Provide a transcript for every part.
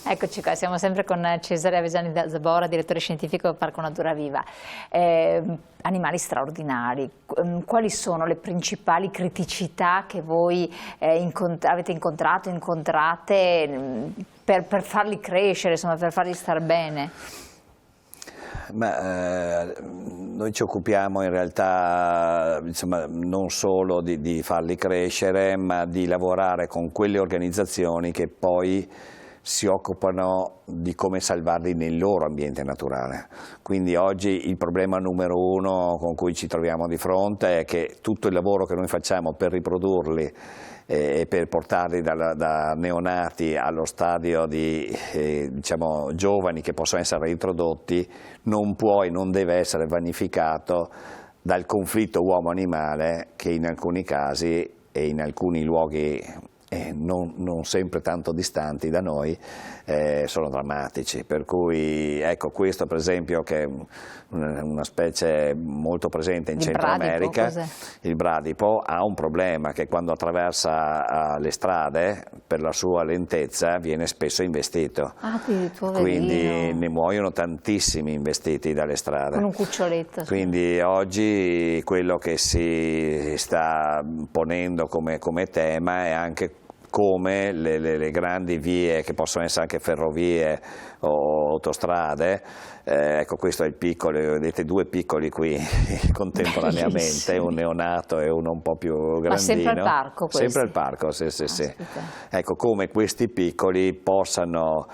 Eccoci qua, siamo sempre con Cesare Avesani da Zabora, direttore scientifico del Parco Natura Viva. Animali straordinari, quali sono le principali criticità che voi avete incontrato, incontrate per farli crescere, insomma, per farli star bene? Noi ci occupiamo in realtà, insomma, non solo di farli crescere, ma di lavorare con quelle organizzazioni che poi si occupano di come salvarli nel loro ambiente naturale. Quindi oggi il problema numero uno con cui ci troviamo di fronte è che tutto il lavoro che noi facciamo per riprodurli e per portarli da neonati allo stadio di diciamo, giovani che possono essere reintrodotti non può e non deve essere vanificato dal conflitto uomo-animale che in alcuni casi e in alcuni luoghi non sempre tanto distanti da noi sono drammatici, per cui ecco questo per esempio che è una specie molto presente in Centro America, il bradipo ha un problema che quando attraversa le strade per la sua lentezza viene spesso investito, quindi ne muoiono tantissimi investiti dalle strade. Con un cuccioletto. Quindi oggi quello che si sta ponendo come tema è anche come le grandi vie, che possono essere anche ferrovie o autostrade, ecco questo è il piccolo, vedete due piccoli qui contemporaneamente, bellissimo. Un neonato e uno un po' più grandino. Ma sempre al parco questi? Sempre al parco, sì. Ecco come questi piccoli possano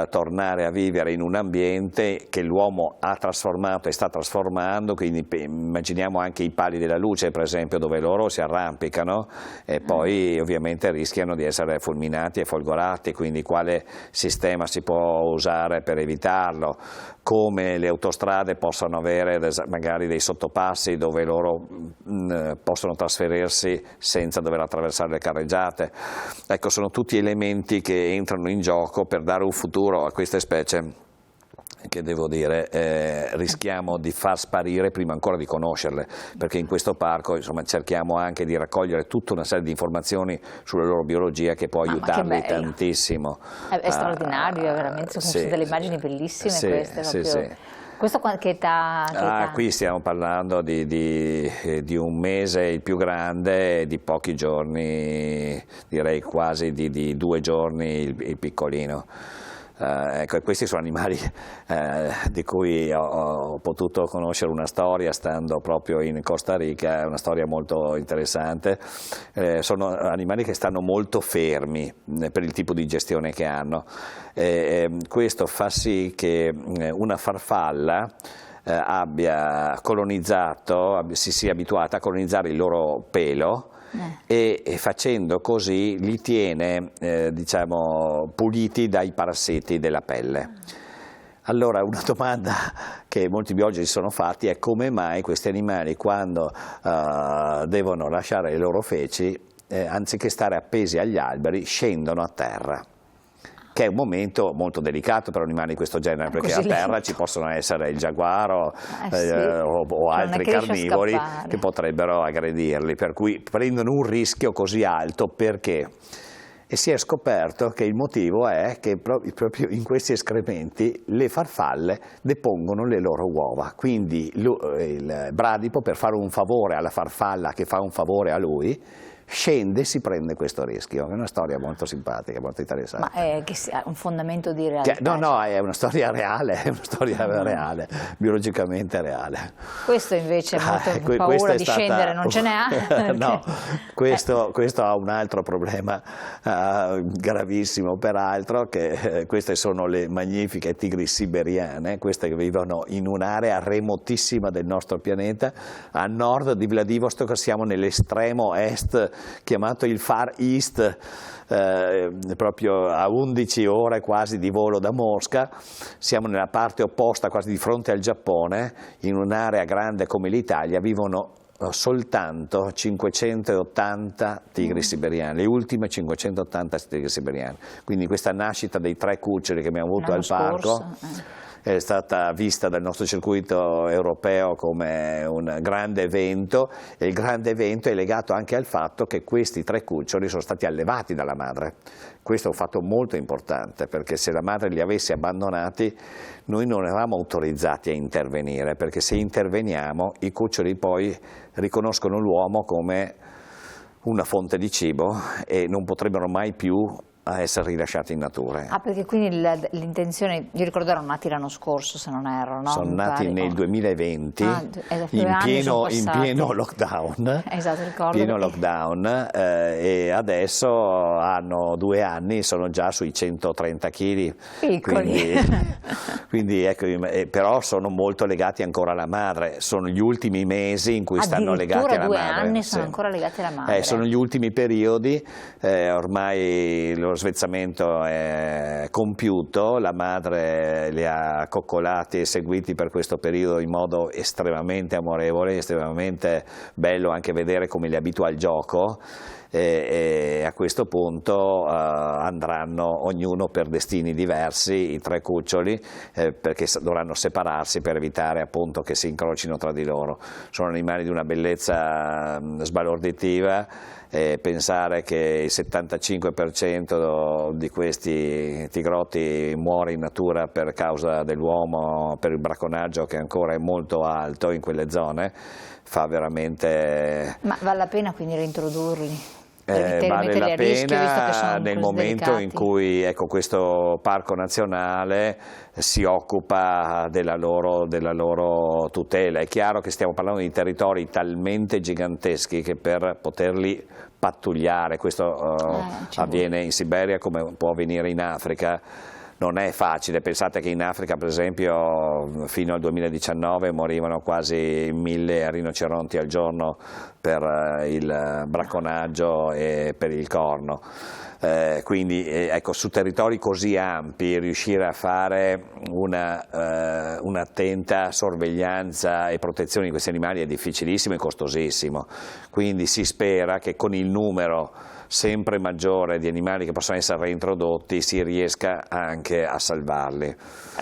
tornare a vivere in un ambiente che l'uomo ha trasformato e sta trasformando, quindi immaginiamo anche i pali della luce per esempio dove loro si arrampicano e poi ovviamente rischiano di essere fulminati e folgorati, quindi quale sistema si può usare per evitarlo, come le autostrade possono avere magari dei sottopassi dove loro possono trasferirsi senza dover attraversare le carreggiate. Ecco, sono tutti elementi che entrano in gioco per dare un futuro a queste specie che devo dire rischiamo di far sparire prima ancora di conoscerle, perché in questo parco insomma, cerchiamo anche di raccogliere tutta una serie di informazioni sulla loro biologia che può aiutarli tantissimo. È straordinario, veramente, sono delle immagini bellissime queste. Sì. Questo che età? Qui stiamo parlando di un mese il più grande, di pochi giorni, direi quasi di 2 giorni il piccolino. Ecco, questi sono animali di cui ho potuto conoscere una storia stando proprio in Costa Rica, è una storia molto interessante. Sono animali che stanno molto fermi per il tipo di gestione che hanno. Questo fa sì che una farfalla abbia colonizzato, si sia abituata a colonizzare il loro pelo, e facendo così li tiene diciamo, puliti dai parassiti della pelle. Allora una domanda che molti biologi si sono fatti è come mai questi animali quando devono lasciare le loro feci anziché stare appesi agli alberi scendono a terra, che è un momento molto delicato per animali di questo genere, perché a terra ci possono essere il giaguaro o altri carnivori che potrebbero aggredirli, per cui prendono un rischio così alto perché? E si è scoperto che il motivo è che proprio in questi escrementi le farfalle depongono le loro uova, quindi il bradipo per fare un favore alla farfalla che fa un favore a lui scende e si prende questo rischio. È una storia molto simpatica, molto interessante. Ma è che ha un fondamento di realtà? No, è una storia reria, è una storia reale, biologicamente reale. Questo invece è molto paura di scendere, non ce ne ha? No, questo ha un altro problema gravissimo peraltro, che queste sono le magnifiche tigri siberiane, queste che vivono in un'area remotissima del nostro pianeta, a nord di Vladivostok, siamo nell'estremo est chiamato il Far East, proprio a 11 ore quasi di volo da Mosca, siamo nella parte opposta quasi di fronte al Giappone, in un'area grande come l'Italia vivono soltanto 580 tigri siberiani, le ultime 580 tigri siberiani, quindi questa nascita dei 3 cuccioli che abbiamo avuto al parco è stata vista dal nostro circuito europeo come un grande evento, e il grande evento è legato anche al fatto che questi 3 cuccioli sono stati allevati dalla madre. Questo è un fatto molto importante, perché se la madre li avesse abbandonati noi non eravamo autorizzati a intervenire, perché se interveniamo i cuccioli poi riconoscono l'uomo come una fonte di cibo e non potrebbero mai più a essere rilasciati in natura. Ah, perché quindi l'intenzione, io ricordo erano nati l'anno scorso, se non erro, no? Sono nati nel 2020, in pieno lockdown, esatto, ricordo. Pieno lockdown, e adesso hanno 2 anni, sono già sui 130 kg. Piccoli. Quindi ecco, però sono molto legati ancora alla madre, sono gli ultimi mesi in cui stanno legati alla madre. Addirittura 2 anni sono ancora legati alla madre. Sono gli ultimi periodi, ormai lo svezzamento è compiuto, la madre li ha coccolati e seguiti per questo periodo in modo estremamente amorevole, estremamente bello anche vedere come li abitua al gioco, e a questo punto andranno ognuno per destini diversi, i 3 cuccioli, perché dovranno separarsi per evitare appunto che si incrocino tra di loro. Sono animali di una bellezza sbalorditiva. Pensare che il 75% di questi tigrotti muore in natura per causa dell'uomo, per il bracconaggio che ancora è molto alto in quelle zone, fa veramente... Ma vale la pena quindi reintrodurli? Vale la pena nel momento in cui, ecco, questo parco nazionale si occupa della loro tutela. È chiaro che stiamo parlando di territori talmente giganteschi che per poterli pattugliare, questo avviene in Siberia come può avvenire in Africa, non è facile. Pensate che in Africa, per esempio, fino al 2019 morivano quasi 1000 rinoceronti al giorno per il bracconaggio e per il corno. Quindi ecco, su territori così ampi riuscire a fare un'attenta sorveglianza e protezione di questi animali è difficilissimo e costosissimo. Quindi si spera che con il numero sempre maggiore di animali che possono essere reintrodotti si riesca anche a salvarli.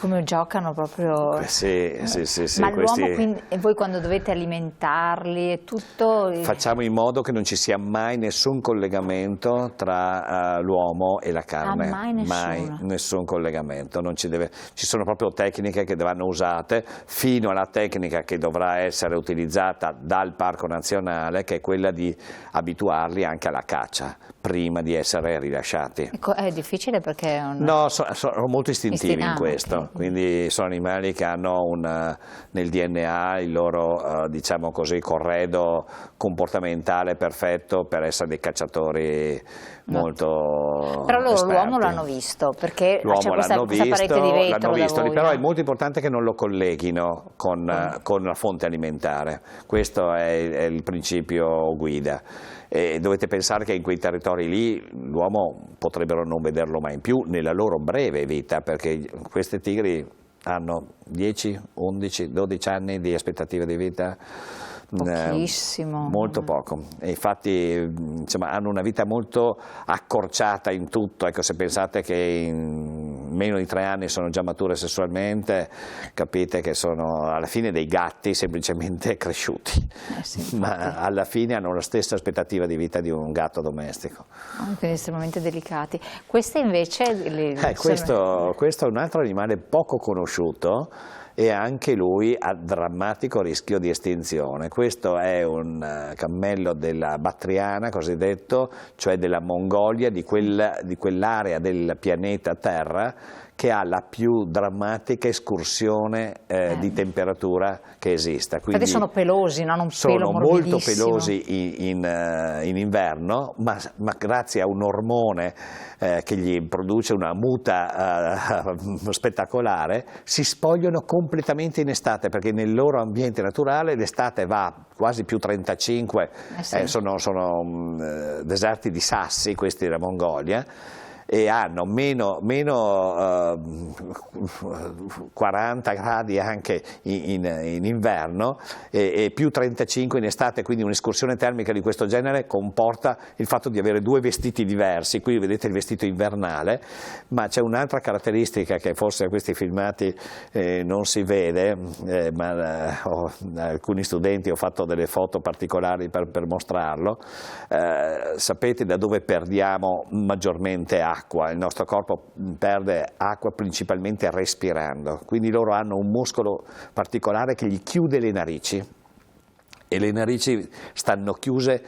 Come giocano proprio. Sì. Ma l'uomo, quindi, e voi quando dovete alimentarli e tutto? Facciamo in modo che non ci sia mai nessun collegamento tra l'uomo e la carne. Mai nessun collegamento. Non ci sono proprio tecniche che vanno usate, fino alla tecnica che dovrà essere utilizzata dal Parco Nazionale, che è quella di abituarli anche alla caccia prima di essere rilasciati. È difficile perché... No, sono molto istintivi in questo, quindi sono animali che hanno nel DNA il loro, diciamo così, corredo comportamentale perfetto per essere dei cacciatori molto Però loro esperti. L'uomo l'hanno visto, perché c'è questa parete di vetro da voi, però è molto importante che non lo colleghino con la fonte alimentare. Questo è il principio guida. E dovete pensare che in quei territori lì l'uomo potrebbero non vederlo mai più nella loro breve vita, perché questi tigri hanno 10, 11, 12 anni di aspettativa di vita. Pochissimo. Molto poco, e infatti insomma, hanno una vita molto accorciata in tutto. Ecco, se pensate che in meno di 3 anni sono già mature sessualmente, capite che sono alla fine dei gatti semplicemente cresciuti, ma alla fine hanno la stessa aspettativa di vita di un gatto domestico. Quindi estremamente delicati. Queste invece... Questo è un altro animale poco conosciuto e anche lui a drammatico rischio di estinzione. Questo è un cammello della Battriana, cosiddetto, cioè della Mongolia, di quell'area del pianeta Terra che ha la più drammatica escursione di temperatura che esista. Quindi sono pelosi, non un pelo morbidissimo. Sono molto pelosi in inverno, ma grazie a un ormone che gli produce una muta spettacolare, si spogliano completamente in estate, perché nel loro ambiente naturale l'estate va quasi più 35, sono deserti di sassi questi della Mongolia. e hanno meno 40 gradi anche in inverno e più 35 in estate, quindi un'escursione termica di questo genere comporta il fatto di avere due vestiti diversi. Qui vedete il vestito invernale, ma c'è un'altra caratteristica che forse a questi filmati non si vede, ma alcuni studenti ho fatto delle foto particolari per mostrarlo. Sapete da dove perdiamo maggiormente acqua? Il nostro corpo perde acqua principalmente respirando, quindi loro hanno un muscolo particolare che gli chiude le narici e le narici stanno chiuse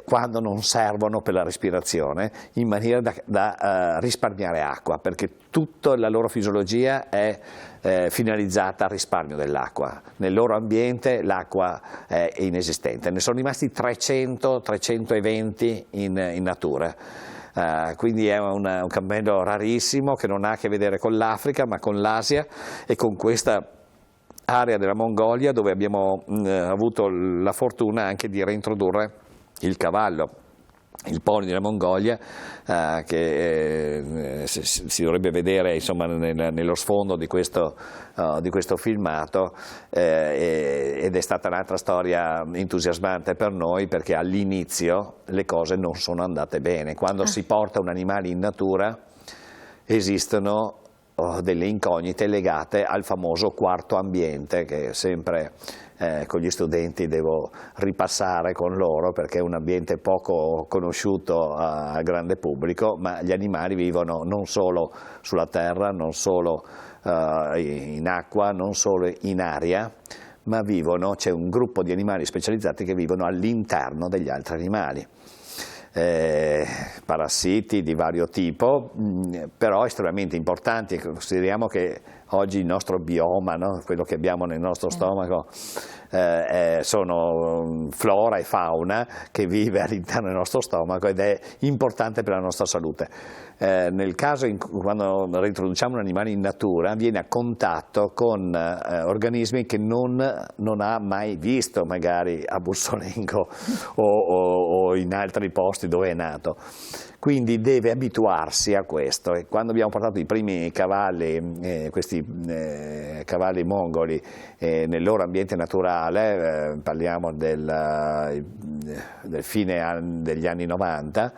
quando non servono per la respirazione, in maniera da risparmiare acqua, perché tutta la loro fisiologia è finalizzata al risparmio dell'acqua. Nel loro ambiente l'acqua è inesistente, ne sono rimasti 300-320 in natura. Quindi è un cammello rarissimo che non ha a che vedere con l'Africa ma con l'Asia e con questa area della Mongolia dove abbiamo avuto la fortuna anche di reintrodurre il cavallo, il pony della Mongolia, che si dovrebbe vedere insomma nello sfondo di questo filmato, ed è stata un'altra storia entusiasmante per noi, perché all'inizio le cose non sono andate bene. Quando si porta un animale in natura esistono delle incognite legate al famoso quarto ambiente, che sempre con gli studenti devo ripassare con loro, perché è un ambiente poco conosciuto al grande pubblico, ma gli animali vivono non solo sulla terra, non solo in acqua, non solo in aria, ma c'è un gruppo di animali specializzati che vivono all'interno degli altri animali. Parassiti di vario tipo, però estremamente importanti. Consideriamo che oggi il nostro bioma, no? Quello che abbiamo nel nostro stomaco, sono flora e fauna che vive all'interno del nostro stomaco ed è importante per la nostra salute. Nel caso quando reintroduciamo un animale in natura, viene a contatto con organismi che non ha mai visto, magari a Bussolengo o in altri posti dove è nato. Quindi deve abituarsi a questo, e quando abbiamo portato i primi cavalli, questi cavalli mongoli, nel loro ambiente naturale, parliamo del fine degli anni 90,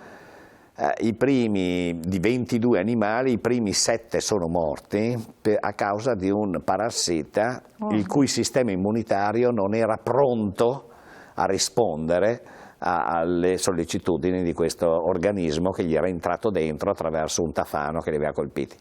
i primi di 22 animali, i primi 7 sono morti a causa di un parassita il cui sistema immunitario non era pronto a rispondere alle sollecitudini di questo organismo che gli era entrato dentro attraverso un tafano che li aveva colpiti.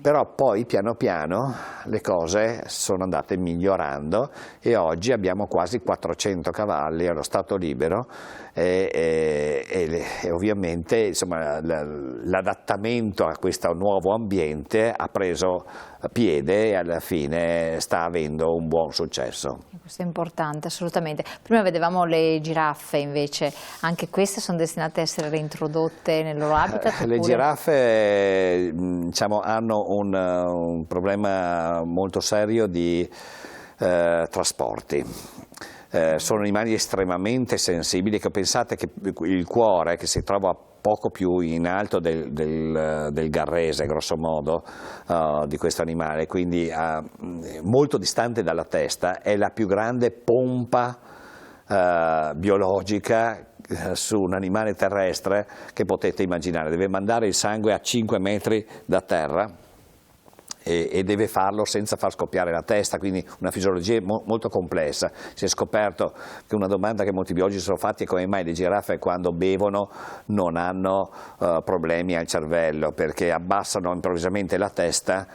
Però poi piano piano le cose sono andate migliorando e oggi abbiamo quasi 400 cavalli allo stato libero e ovviamente insomma, l'adattamento a questo nuovo ambiente ha preso piede e alla fine sta avendo un buon successo. Questo è importante, assolutamente. Prima vedevamo le giraffe, invece, anche queste sono destinate a essere reintrodotte nel loro habitat? Le giraffe diciamo, hanno un problema molto serio di trasporti. Sono animali estremamente sensibili, che pensate che il cuore, che si trova poco più in alto del garrese, grosso modo, di questo animale, quindi molto distante dalla testa, è la più grande pompa biologica su un animale terrestre che potete immaginare. Deve mandare il sangue a 5 metri da terra e deve farlo senza far scoppiare la testa, quindi una fisiologia molto complessa. Si è scoperto che una domanda che molti biologi si sono fatti è come mai le giraffe quando bevono non hanno problemi al cervello, perché abbassano improvvisamente la testa.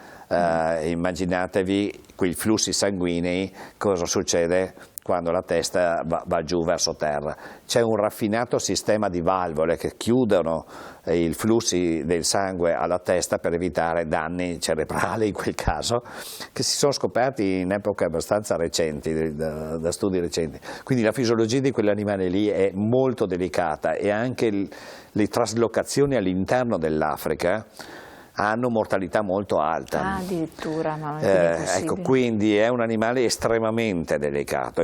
Immaginatevi quei flussi sanguinei, cosa succede quando la testa va giù verso terra. C'è un raffinato sistema di valvole che chiudono i flussi del sangue alla testa per evitare danni cerebrali in quel caso, che si sono scoperti in epoche abbastanza recenti, da studi recenti. Quindi la fisiologia di quell'animale lì è molto delicata e anche le traslocazioni all'interno dell'Africa hanno mortalità molto alta. Ah, addirittura, ma non è ecco, quindi è un animale estremamente delicato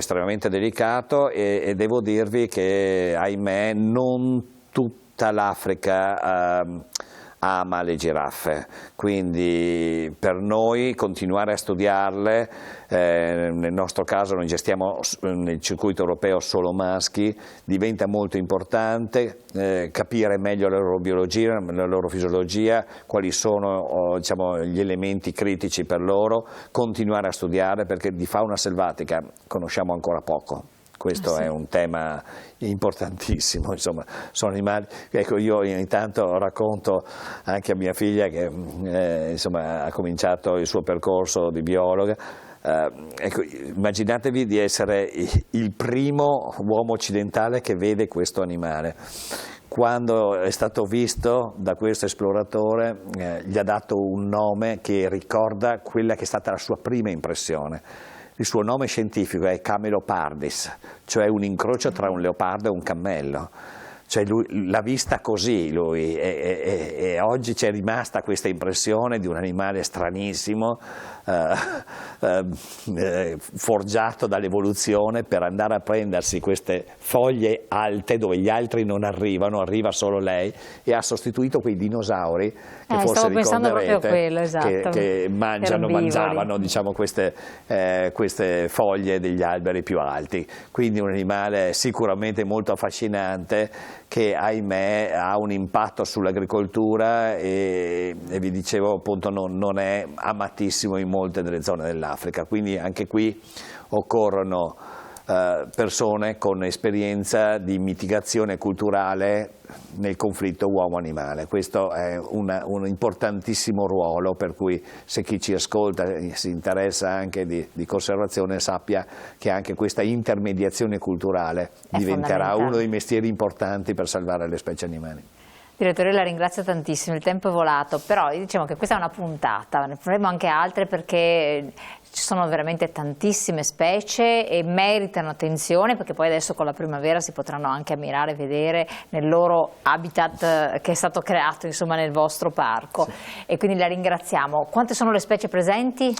e devo dirvi che, ahimè, non tutta l'Africa ama le giraffe, quindi per noi continuare a studiarle, nel nostro caso noi gestiamo nel circuito europeo solo maschi, diventa molto importante capire meglio la loro biologia, la loro fisiologia, quali sono diciamo, gli elementi critici per loro, continuare a studiare perché di fauna selvatica conosciamo ancora poco. Questo è un tema importantissimo, insomma, sono animali. Ecco, io ogni tanto racconto anche a mia figlia che insomma, ha cominciato il suo percorso di biologa. Ecco, immaginatevi di essere il primo uomo occidentale che vede questo animale. Quando è stato visto da questo esploratore gli ha dato un nome che ricorda quella che è stata la sua prima impressione. Il suo nome scientifico è Camelopardis, cioè un incrocio tra un leopardo e un cammello. Cioè lui l'ha vista così lui e oggi c'è rimasta questa impressione di un animale stranissimo, forgiato dall'evoluzione per andare a prendersi queste foglie alte dove gli altri non arrivano, arriva solo lei, e ha sostituito quei dinosauri che forse ricorderete quello, esatto, che mangiavano diciamo, queste foglie degli alberi più alti. Quindi un animale sicuramente molto affascinante che ahimè ha un impatto sull'agricoltura e vi dicevo appunto non è amatissimo in molte delle zone dell'Africa, quindi anche qui occorrono persone con esperienza di mitigazione culturale nel conflitto uomo-animale. Questo è un importantissimo ruolo, per cui se chi ci ascolta si interessa anche di conservazione sappia che anche questa intermediazione culturale diventerà uno dei mestieri importanti per salvare le specie animali. Direttore, la ringrazio tantissimo, il tempo è volato, però diciamo che questa è una puntata, ne faremo anche altre perché ci sono veramente tantissime specie e meritano attenzione, perché poi adesso con la primavera si potranno anche ammirare e vedere nel loro habitat che è stato creato insomma nel vostro parco. Sì. E quindi la ringraziamo. Quante sono le specie presenti?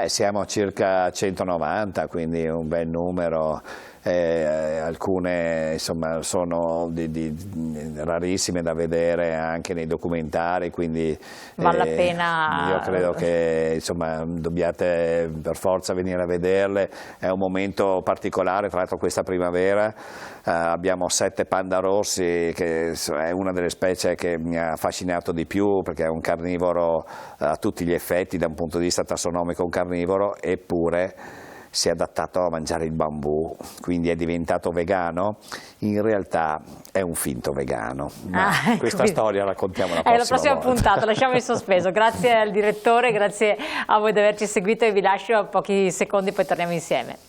Siamo a circa 190, quindi un bel numero. Alcune insomma, sono rarissime da vedere anche nei documentari, quindi vale la pena. Io credo che insomma, dobbiate per forza venire a vederle, è un momento particolare, tra l'altro questa primavera abbiamo 7 panda rossi, che è una delle specie che mi ha affascinato di più perché è un carnivoro a tutti gli effetti, da un punto di vista tassonomico un carnivoro, eppure si è adattato a mangiare il bambù, quindi è diventato vegano. In realtà è un finto vegano, ma questa storia raccontiamo la prossima volta. Puntata, lasciamo in sospeso. Grazie al direttore, grazie a voi di averci seguito e vi lascio a pochi secondi, poi torniamo insieme.